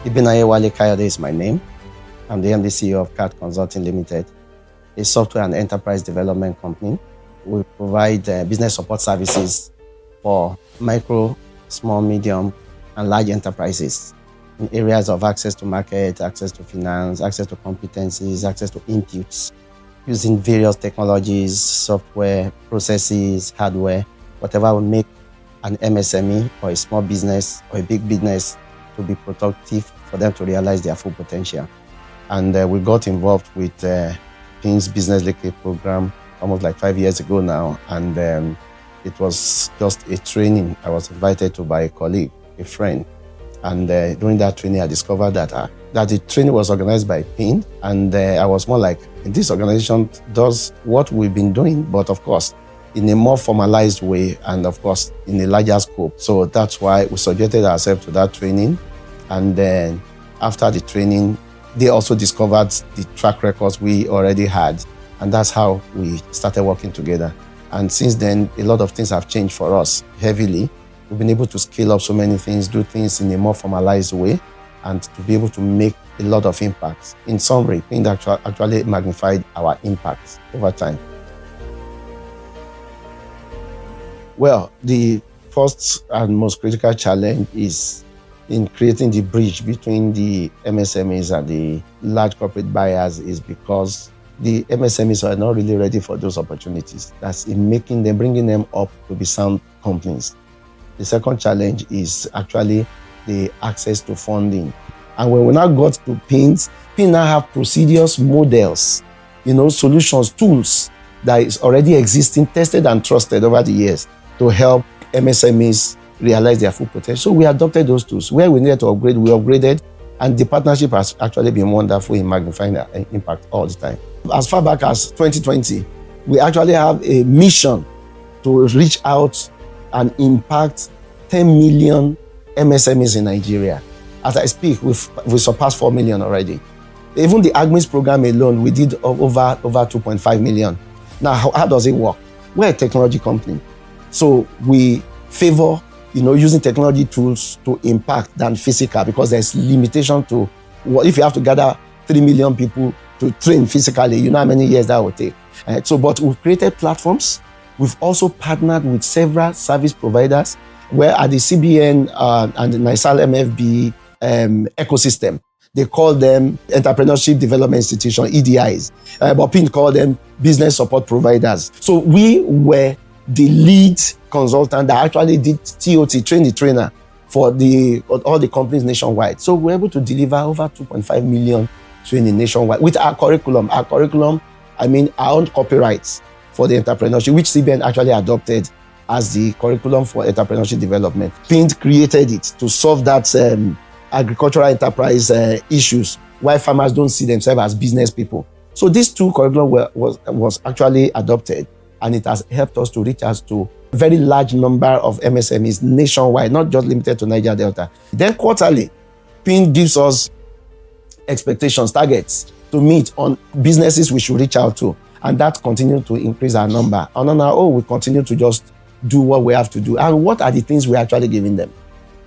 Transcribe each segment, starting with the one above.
Ibinaiye Kayode is my name. I'm the MD CEO of CAD Consulting Limited, a software and enterprise development company. We provide business support services for micro, small, medium, and large enterprises in areas of access to market, access to finance, access to competencies, access to inputs, using various technologies, software, processes, hardware, whatever will make an MSME or a small business or a big business to be productive for them to realize their full potential. And we got involved with PIND's business linkage program almost like 5 years ago now. And it was just a training I was invited to by a colleague, a friend. And during that training, I discovered that the training was organized by PIND. And I was more like, this organization does what we've been doing, but of course, in a more formalized way and of course, in a larger scope. So that's why we subjected ourselves to that training. And then after the training, they also discovered the track records we already had. And that's how we started working together. And since then, a lot of things have changed for us heavily. We've been able to scale up so many things, do things in a more formalized way, and to be able to make a lot of impacts. In summary, PIND actually magnified our impacts over time. Well, the first and most critical challenge is in creating the bridge between the MSMEs and the large corporate buyers is because the MSMEs are not really ready for those opportunities. That's in bringing them up to be sound companies. The second challenge is actually the access to funding. And when we now got to PIND now have procedures, models, solutions, tools that is already existing, tested and trusted over the years to help MSMEs realize their full potential. So we adopted those tools. Where we needed to upgrade, we upgraded, and the partnership has actually been wonderful in magnifying their impact all the time. As far back as 2020, we actually have a mission to reach out and impact 10 million MSMEs in Nigeria. As I speak, we surpassed 4 million already. Even the AGMIS program alone, we did over 2.5 million. Now, how does it work? We're a technology company. So we favor using technology tools to impact than physical, because there's limitation to if you have to gather 3 million people to train physically, you know how many years that will take. But we've created platforms. We've also partnered with several service providers, where at the CBN and the NISAL MFB ecosystem, they call them Entrepreneurship Development Institution, EDIs, but PIND call them business support providers. So we were the lead consultant that actually did TOT, train the trainer, for all the companies nationwide. So we're able to deliver over 2.5 million training nationwide with our curriculum. Our curriculum, our own copyrights for the entrepreneurship, which CBN actually adopted as the curriculum for entrepreneurship development. PIND created it to solve that agricultural enterprise issues, why farmers don't see themselves as business people. So these two curriculum was actually adopted, and it has helped us to reach out to a very large number of MSMEs nationwide, not just limited to Niger Delta. Then quarterly, PIND gives us expectations, targets to meet on businesses we should reach out to, and that continues to increase our number. And on our own, we continue to just do what we have to do. And what are the things we're actually giving them?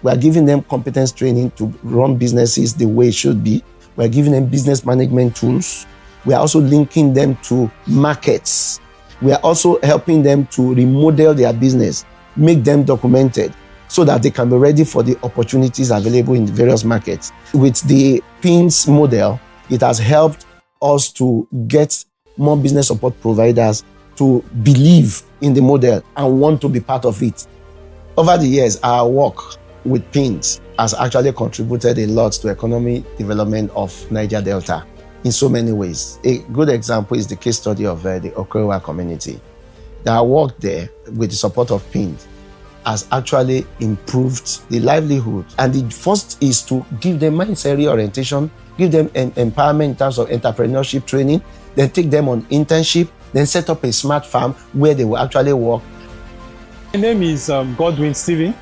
We are giving them competence training to run businesses the way it should be. We're giving them business management tools. We are also linking them to markets. We are also helping them to remodel their business, make them documented so that they can be ready for the opportunities available in various markets. With the PIND's model, it has helped us to get more business support providers to believe in the model and want to be part of it. Over the years, our work with PIND has actually contributed a lot to economic development of Niger Delta in so many ways. A good example is the case study of the Okerewa community. Our work there, with the support of PIND, has actually improved the livelihood. And the first is to give them mindset reorientation, give them empowerment in terms of entrepreneurship training, then take them on internship, then set up a smart farm where they will actually work. My name is Godwin Stephen.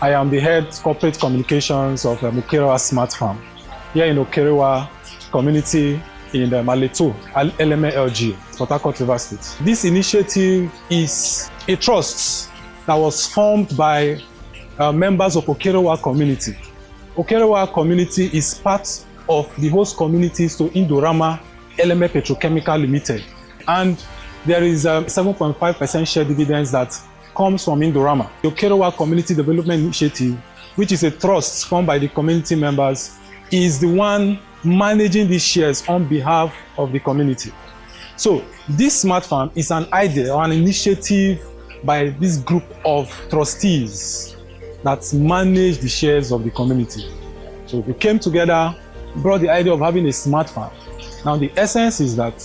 I am the head corporate communications of Okerewa Smart Farm here in Okerewa community in the Maleto, LMLG, Port Harcourt, River State. This initiative is a trust that was formed by members of Okerewa community Okerewa community is part of the host communities to Indorama Eleme Petrochemical Limited. And there is 7.5% share dividends that comes from Indorama. The Okerewa Community Development Initiative, which is a trust formed by the community members, is the one managing these shares on behalf of the community. So this smart farm is an idea or an initiative by this group of trustees that manage the shares of the community. So we came together, brought the idea of having a smart farm. Now the essence is that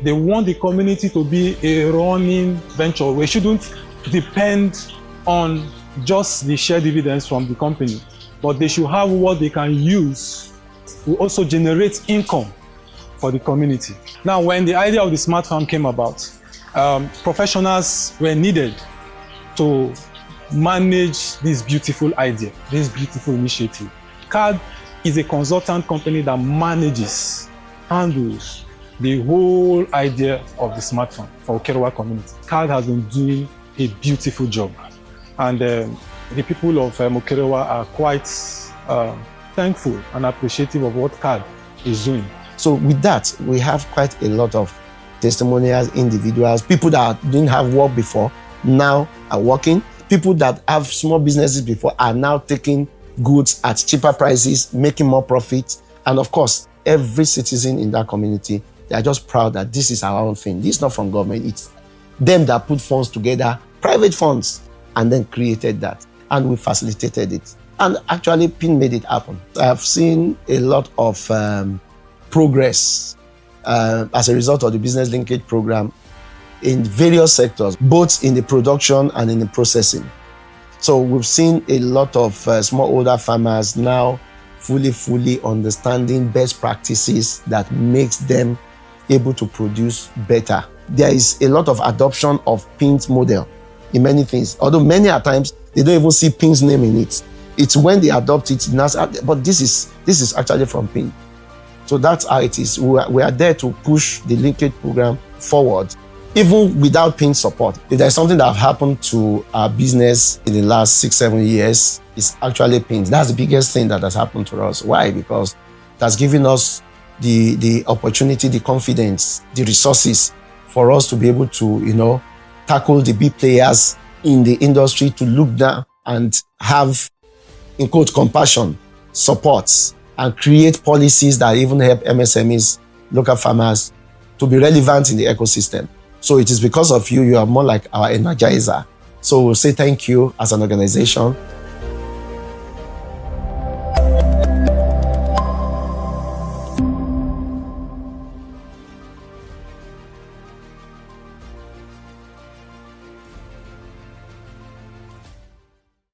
they want the community to be a running venture. We shouldn't depend on just the share dividends from the company, but they should have what they can use to also generate income for the community. Now, when the idea of the smart farm came about, professionals were needed to manage this beautiful idea, this beautiful initiative. CAD is a consultant company that handles the whole idea of the smart farm for Okerewa community. CAD has been doing a beautiful job, and the people of Okerewa are quite thankful and appreciative of what CAD is doing. So with that, we have quite a lot of testimonials, individuals, people that didn't have work before now are working. People that have small businesses before are now taking goods at cheaper prices, making more profit. And of course, every citizen in that community, they are just proud that this is our own thing. This is not from government. It's them that put funds together, private funds, and then created that. And we facilitated it. And actually, PIND made it happen. I've seen a lot of progress as a result of the business linkage program in various sectors, both in the production and in the processing. So we've seen a lot of smallholder farmers now fully understanding best practices that makes them able to produce better. There is a lot of adoption of PIND model in many things, although many at times they don't even see PIND's name in it. It's when they adopt it, but this is actually from PIND. So that's how it is. We are there to push the linkage program forward, even without PIND support. If there's something that happened to our business in the last 6-7 years, it's actually PIND. That's the biggest thing that has happened to us. Why? Because that's given us the opportunity, the confidence, the resources for us to be able to, tackle the big players in the industry, to look down and have, in quote, compassion, supports, and create policies that even help MSMEs, local farmers, to be relevant in the ecosystem. So it is because of you, you are more like our energizer. So we'll say thank you as an organization.